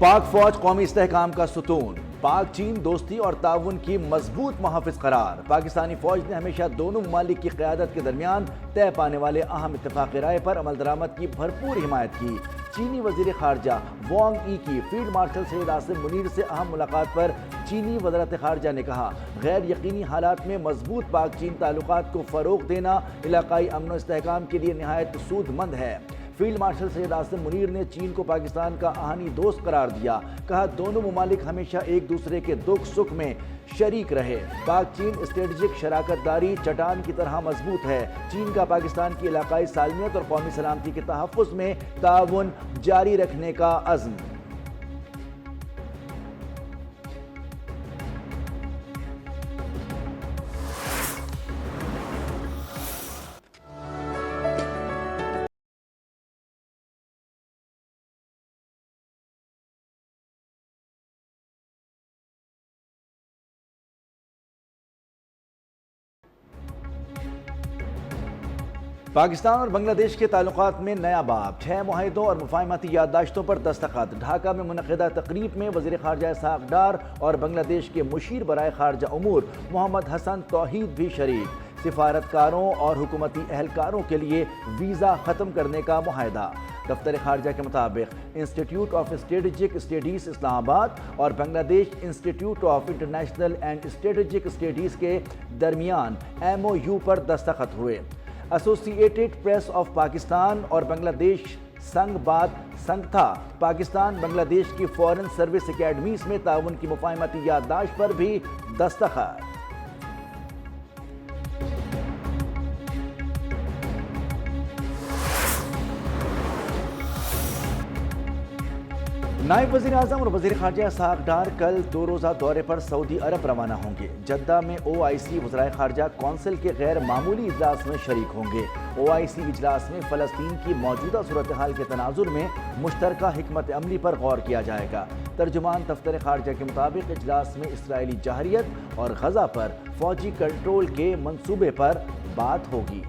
پاک فوج قومی استحکام کا ستون، پاک چین دوستی اور تعاون کی مضبوط محافظ قرار۔ پاکستانی فوج نے ہمیشہ دونوں ممالک کی قیادت کے درمیان طے پانے والے اہم اتفاق رائے پر عمل درآمد کی بھرپور حمایت کی۔ چینی وزیر خارجہ وانگ ای کی فیلڈ مارشل سید عاصم منیر سے اہم ملاقات پر چینی وزارت خارجہ نے کہا، غیر یقینی حالات میں مضبوط پاک چین تعلقات کو فروغ دینا علاقائی امن و استحکام کے لیے نہایت سود مند ہے۔ فیلڈ مارشل سید عاصم منیر نے چین کو پاکستان کا آہنی دوست قرار دیا، کہا دونوں ممالک ہمیشہ ایک دوسرے کے دکھ سکھ میں شریک رہے۔ پاک چین اسٹریٹجک شراکت داری چٹان کی طرح مضبوط ہے۔ چین کا پاکستان کی علاقائی سالمیت اور قومی سلامتی کے تحفظ میں تعاون جاری رکھنے کا عزم۔ پاکستان اور بنگلہ دیش کے تعلقات میں نیا باب، 6 معاہدوں اور مفاہمتی یادداشتوں پر دستخط۔ ڈھاکہ میں منعقدہ تقریب میں وزیر خارجہ اسحاق ڈار اور بنگلہ دیش کے مشیر برائے خارجہ امور محمد حسن توحید بھی شریک۔ سفارتکاروں اور حکومتی اہلکاروں کے لیے ویزا ختم کرنے کا معاہدہ۔ دفتر خارجہ کے مطابق انسٹی ٹیوٹ آف اسٹریٹجک اسٹڈیز اسلام آباد اور بنگلہ دیش انسٹی ٹیوٹ of international and strategic studies کے درمیان MOU پر دستخط ہوئے۔ ایسوسی ایٹڈ پریس آف پاکستان اور بنگلہ دیش سنگ بات سنگتھا پاکستان بنگلہ دیش کی فورن سروس اکیڈمیز میں تعاون کی مفاہمتی یادداشت پر بھی دستخط۔ نائب وزیر اعظم اور وزیر خارجہ اسحاق ڈار کل 2 روزہ دورے پر سعودی عرب روانہ ہوں گے۔ جدہ میں OIC وزرائے خارجہ کونسل کے غیر معمولی اجلاس میں شریک ہوں گے۔ OIC اجلاس میں فلسطین کی موجودہ صورتحال کے تناظر میں مشترکہ حکمت عملی پر غور کیا جائے گا۔ ترجمان دفتر خارجہ کے مطابق اجلاس میں اسرائیلی جارحیت اور غزہ پر فوجی کنٹرول کے منصوبے پر بات ہوگی۔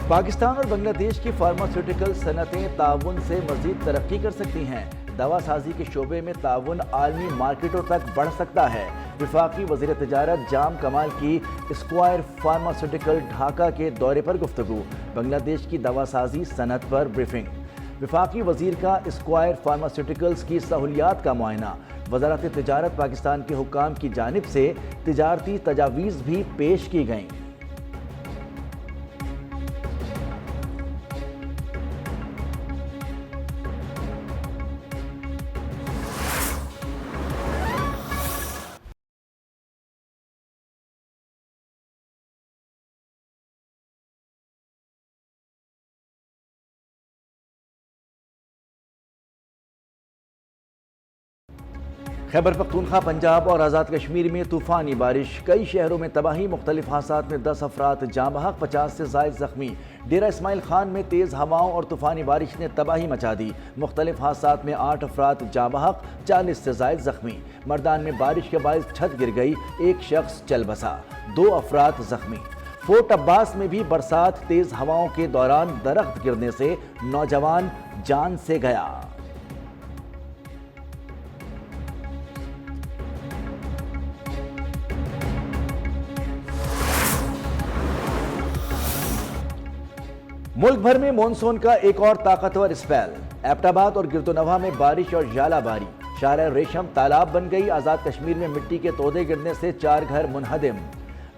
پاکستان اور بنگلہ دیش کی فارماسیوٹیکل صنعتیں تعاون سے مزید ترقی کر سکتی ہیں۔ دوا سازی کے شعبے میں تعاون عالمی مارکیٹوں تک بڑھ سکتا ہے۔ وفاقی وزیر تجارت جام کمال کی اسکوائر فارماسیوٹیکل ڈھاکہ کے دورے پر گفتگو، بنگلہ دیش کی دوا سازی صنعت پر بریفنگ۔ وفاقی وزیر کا اسکوائر فارماسیوٹیکلز کی سہولیات کا معائنہ۔ وزارت تجارت پاکستان کے حکام کی جانب سے تجارتی تجاویز بھی پیش کی گئیں۔ خیبر پختونخوا، پنجاب اور آزاد کشمیر میں طوفانی بارش، کئی شہروں میں تباہی، مختلف حادثات میں 10 افراد جاں بحق، 50 سے زائد زخمی۔ ڈیرہ اسماعیل خان میں تیز ہواؤں اور طوفانی بارش نے تباہی مچا دی، مختلف حادثات میں 8 افراد جاں بحق، 40 سے زائد زخمی۔ مردان میں بارش کے باعث چھت گر گئی، 1 شخص چل بسا، 2 افراد زخمی۔ فورٹ عباس میں بھی برسات تیز ہواؤں کے دوران درخت گرنے سے نوجوان جان سے گیا۔ ملک بھر میں مونسون کا ایک اور طاقتور اسپیل، ایبٹ آباد اور گردونواں میں بارش اور ژالہ باری، شارع ریشم تالاب بن گئی۔ آزاد کشمیر میں مٹی کے تودے گرنے سے 4 گھر منہدم۔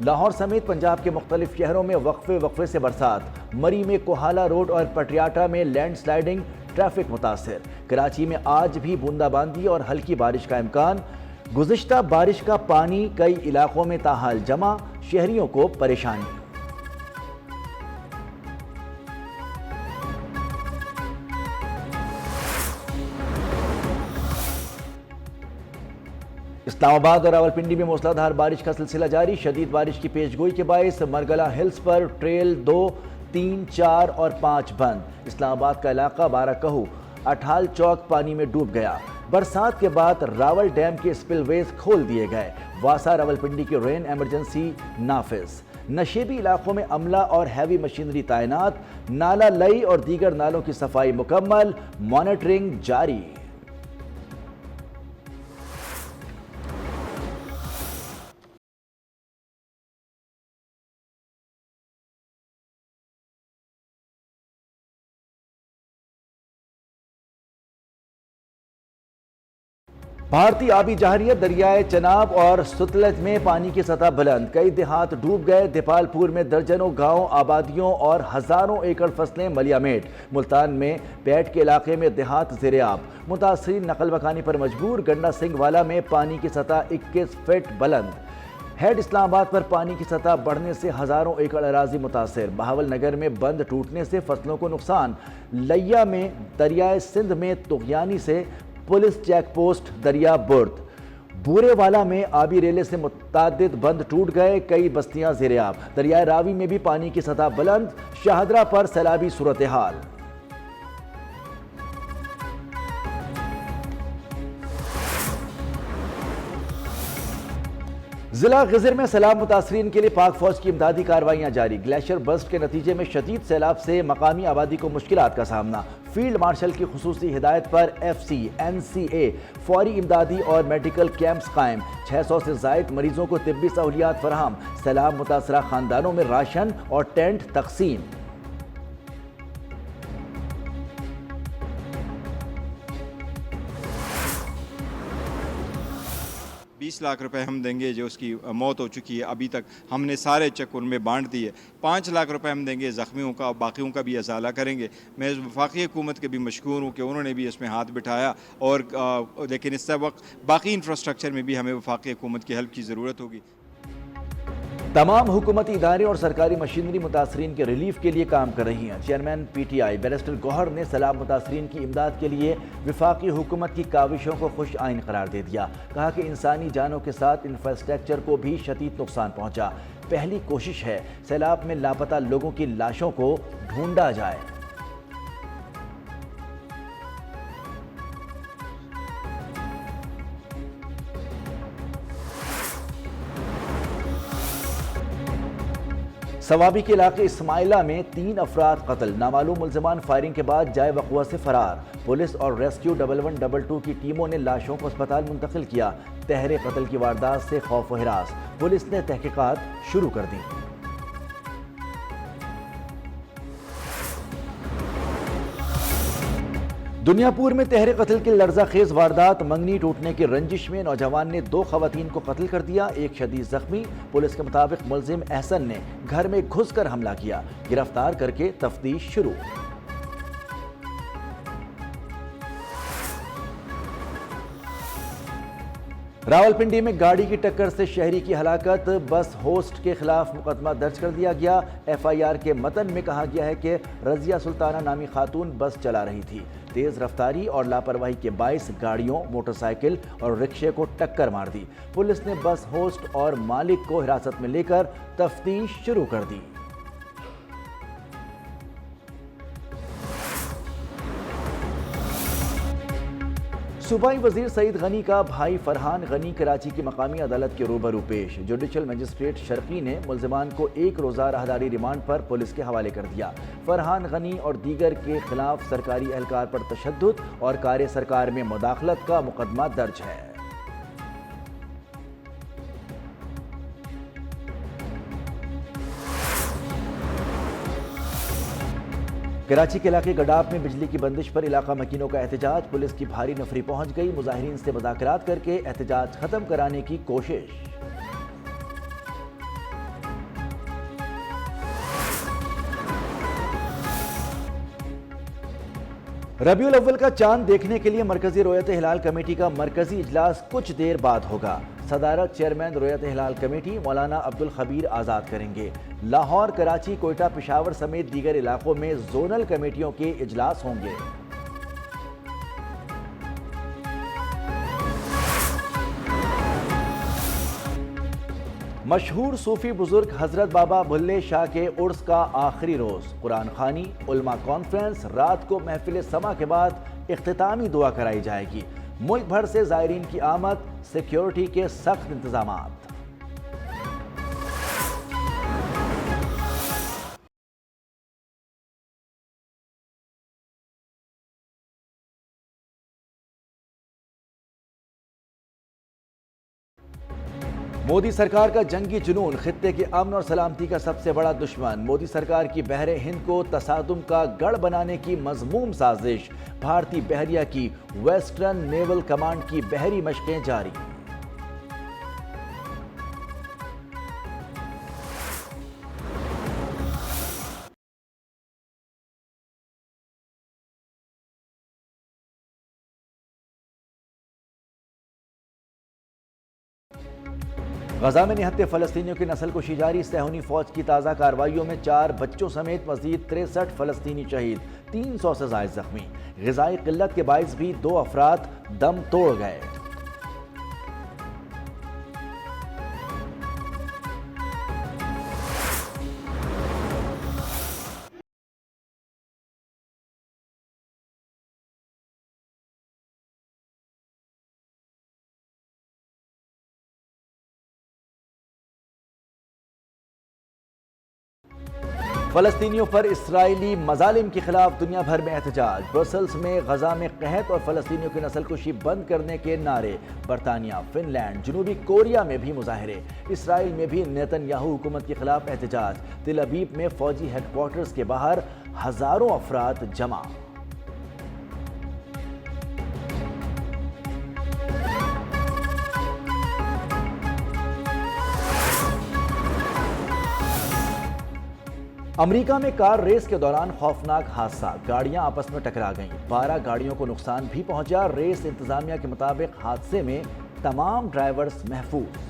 لاہور سمیت پنجاب کے مختلف شہروں میں وقفے سے برسات، مری میں کوہالہ روڈ اور پٹیاٹا میں لینڈ سلائیڈنگ، ٹریفک متاثر۔ کراچی میں آج بھی بوندا باندی اور ہلکی بارش کا امکان۔ گزشتہ بارش کا پانی کئی علاقوں میں تاحال جمع، شہریوں کو پریشانی۔ اسلام آباد اور راولپنڈی میں موسلادھار بارش کا سلسلہ جاری. شدید بارش کی پیش گوئی کے باعث مرگلہ ہلز پر ٹریل 2, 3, 4 اور 5 بند. اسلام آباد کا علاقہ بارہ کہو اٹھال چوک پانی میں ڈوب گیا. برسات کے بعد راول ڈیم کے اسپل ویز کھول دیے گئے. واسا راولپنڈی کی رین ایمرجنسی نافذ. نشیبی علاقوں میں عملہ اور ہیوی مشینری تعینات. نالہ لئی اور دیگر نالوں کی صفائی مکمل. مانیٹرنگ جاری. بھارتی آبی جارحیت دریائے چناب اور ستلج میں پانی کی سطح بلند. کئی دیہات ڈوب گئے. دیپال پور میں درجنوں گاؤں, آبادیوں اور ہزاروں ایکڑ فصلیں ملیا میٹ. ملتان میں پیٹ کے علاقے میں دیہات زیر آب. متاثرین نقل مکانی پر مجبور. گنڈا سنگھ والا میں پانی کی سطح 21 فٹ بلند. ہیڈ اسلام آباد پر پانی کی سطح بڑھنے سے ہزاروں ایکڑ اراضی متاثر. بہاول نگر میں بند ٹوٹنے سے فصلوں کو نقصان. لیا میں دریائے سندھ میں طغیانی سے پولیس چیک پوسٹ دریا برد. بورے والا میں آبی ریلے سے متعدد بند ٹوٹ گئے. کئی بستیاں زیر آب. دریائے راوی میں بھی پانی کی سطح بلند. شاہدرہ پر سیلابی صورتحال. ضلع غزر میں سیلاب متاثرین کے لیے پاک فوج کی امدادی کارروائیاں جاری. گلیشیئر برسٹ کے نتیجے میں شدید سیلاب سے مقامی آبادی کو مشکلات کا سامنا. فیلڈ مارشل کی خصوصی ہدایت پر FCNCA فوری امدادی اور میڈیکل کیمپس قائم. 600 سے زائد مریضوں کو طبی سہولیات فراہم. سیلاب متاثرہ خاندانوں میں راشن اور ٹینٹ تقسیم. $20 لاکھ ہم دیں گے جو اس کی موت ہو چکی ہے. ابھی تک ہم نے سارے چیک ان میں بانٹ دیے. $5 لاکھ ہم دیں گے زخمیوں کا. باقیوں کا بھی ازالہ کریں گے. میں وفاقی حکومت کے بھی مشکور ہوں کہ انہوں نے بھی اس میں ہاتھ بٹھایا. اور لیکن اس وقت باقی انفراسٹرکچر میں بھی ہمیں وفاقی حکومت کی ہیلپ کی ضرورت ہوگی. تمام حکومتی ادارے اور سرکاری مشینری متاثرین کے ریلیف کے لیے کام کر رہی ہیں. چیئرمین PTI بیرسٹر گوہر نے سیلاب متاثرین کی امداد کے لیے وفاقی حکومت کی کاوشوں کو خوش آئین قرار دے دیا. کہا کہ انسانی جانوں کے ساتھ انفراسٹرکچر کو بھی شدید نقصان پہنچا. پہلی کوشش ہے سیلاب میں لاپتہ لوگوں کی لاشوں کو ڈھونڈا جائے. سوابی کے علاقے اسماعیلہ میں 3 افراد قتل. نامعلوم ملزمان فائرنگ کے بعد جائے وقوع سے فرار. پولیس اور ریسکیو 1122 کی ٹیموں نے لاشوں کو اسپتال منتقل کیا. تہر قتل کی واردات سے خوف و ہراس. پولیس نے تحقیقات شروع کر دی. دنیا پور میں تہر قتل کی لرزہ خیز واردات. منگنی ٹوٹنے کی رنجش میں نوجوان نے 2 خواتین کو قتل کر دیا. ایک شدید زخمی. پولیس کے مطابق ملزم احسن نے گھر میں گھس کر حملہ کیا. گرفتار کر کے تفتیش شروع. راولپنڈی میں گاڑی کی ٹکر سے شہری کی ہلاکت. بس ہوسٹ کے خلاف مقدمہ درج کر دیا گیا. FIR کے متن میں کہا گیا ہے کہ رضیہ سلطانہ نامی خاتون بس چلا رہی تھی. تیز رفتاری اور لاپرواہی کے باعث گاڑیوں, موٹر سائیکل اور رکشے کو ٹکر مار دی. پولیس نے بس ہوسٹ اور مالک کو حراست میں لے کر تفتیش شروع کر دی. صوبائی وزیر سعید غنی کا بھائی فرحان غنی کراچی کی مقامی عدالت کے روبرو پیش. جوڈیشل مجسٹریٹ شرقی نے ملزمان کو 1 روزہ راہداری ریمانڈ پر پولیس کے حوالے کر دیا. فرحان غنی اور دیگر کے خلاف سرکاری اہلکار پر تشدد اور کار سرکار میں مداخلت کا مقدمہ درج ہے. کراچی کے علاقے گڈاپ میں بجلی کی بندش پر علاقہ مکینوں کا احتجاج. پولیس کی بھاری نفری پہنچ گئی. مظاہرین سے مذاکرات کر کے احتجاج ختم کرانے کی کوشش. ربیع الاول کا چاند دیکھنے کے لیے مرکزی رویت ہلال کمیٹی کا مرکزی اجلاس کچھ دیر بعد ہوگا. صدارت چیئرمین رویت ہلال کمیٹی مولانا عبدالخبیر آزاد کریں گے. لاہور, کراچی, کوئٹہ, پشاور سمیت دیگر علاقوں میں زونل کمیٹیوں کے اجلاس ہوں گے. مشہور صوفی بزرگ حضرت بابا بھلے شاہ کے عرس کا آخری روز، قرآن خوانی، علماء کانفرنس، رات کو محفل سما کے بعد اختتامی دعا کرائی جائے گی۔ ملک بھر سے زائرین کی آمد، سیکیورٹی کے سخت انتظامات۔ مودی سرکار کا جنگی جنون خطے کے امن اور سلامتی کا سب سے بڑا دشمن۔ مودی سرکار کی بحر ہند کو تصادم کا گڑھ بنانے کی مذموم سازش۔ بھارتی بحریہ کی ویسٹرن نیول کمانڈ کی بحری مشقیں جاری۔ غزہ میں نہتے فلسطینیوں کی نسل کشی جاری۔ صہیونی فوج کی تازہ کارروائیوں میں 4 بچوں سمیت مزید 63 فلسطینی شہید، 300 سے زائد زخمی۔ غذائی قلت کے باعث بھی 2 افراد دم توڑ گئے۔ فلسطینیوں پر اسرائیلی مظالم کے خلاف دنیا بھر میں احتجاج۔ برسلز میں غزہ میں قحط اور فلسطینیوں کی نسل کشی بند کرنے کے نعرے۔ برطانیہ، فن لینڈ، جنوبی کوریا میں بھی مظاہرے۔ اسرائیل میں بھی نیتن یاہو حکومت کے خلاف احتجاج۔ تل ابیب میں فوجی ہیڈ کوارٹرز کے باہر ہزاروں افراد جمع۔ امریکہ میں کار ریس کے دوران خوفناک حادثہ، گاڑیاں آپس میں ٹکرا گئیں، 12 گاڑیوں کو نقصان بھی پہنچا۔ ریس انتظامیہ کے مطابق حادثے میں تمام ڈرائیورز محفوظ۔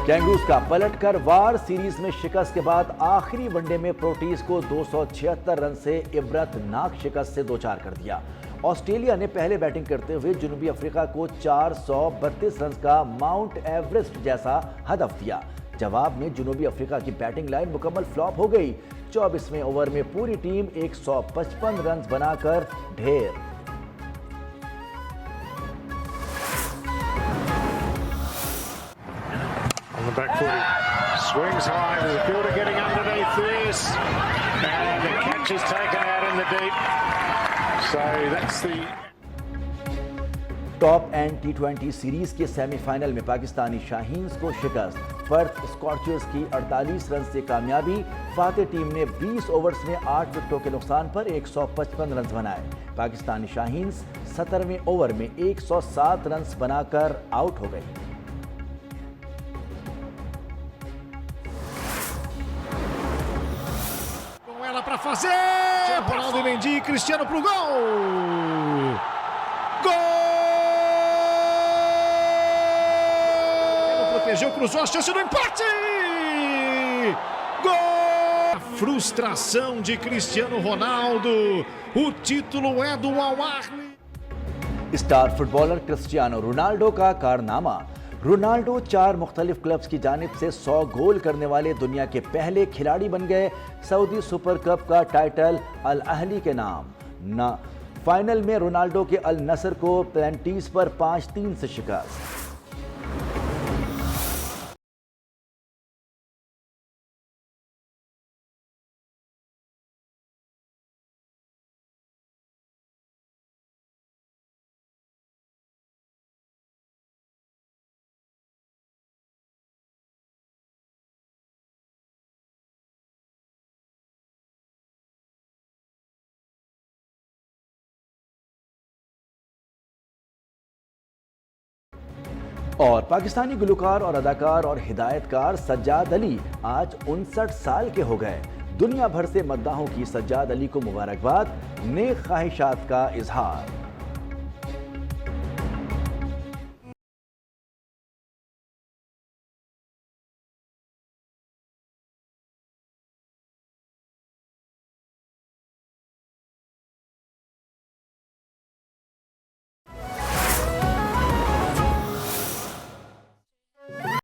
کینگروز کا پلٹ کر وار سیریز میں شکست کے بعد آخری ون ڈے میں پروٹیز کو 276 رن سے عبرت ناک شکست سے دوچار کر دیا۔ آسٹریلیا نے پہلے بیٹنگ کرتے ہوئے جنوبی افریقہ کو 432 رنز کا ماؤنٹ ایوریسٹ جیسا ہدف دیا۔ جواب میں جنوبی افریقہ کی بیٹنگ لائن مکمل فلاپ ہو گئی۔ 24ویں اوور میں پوری ٹیم 155 رنز بنا کر ڈھیر۔ Back foot, swings high, there's a fielder getting underneath this, and the catch is taken out in the deep, so that's the... top and T20 series کے semi final میں پاکستانی شاہینز کو شکست۔ Perth اسکارچرز کی 48 رن سے کامیابی۔ فاتح ٹیم نے 20 اوورز میں 8 وکٹوں کے نقصان پر 155 رنز بنائے۔ پاکستانی شاہینز 17ویں اوور میں 107 رنز بنا کر آؤٹ ہو گئی۔ Para fazer, Ronaldo Mendy, Cristiano pro gol! Gol! Protegeu, cruzou, a chance do empate! Gol! A frustração de Cristiano Ronaldo. O título é do Al Ahly. Star footballer Cristiano Ronaldo کا کارنامہ۔ Ronaldo 4 مختلف clubs کی جانب سے 100 گول کرنے والے دنیا کے پہلے کھلاڑی بن گئے۔ سعودی سپر کپ کا ٹائٹل الاہلی کے نام۔ فائنل میں رونالڈو کے النصر کو پینلٹیز پر 5-3 سے شکست۔ اور پاکستانی گلوکار اور اداکار اور ہدایت کار سجاد علی آج 59 سال کے ہو گئے۔ دنیا بھر سے مداحوں کی سجاد علی کو مبارکباد، نیک خواہشات کا اظہار۔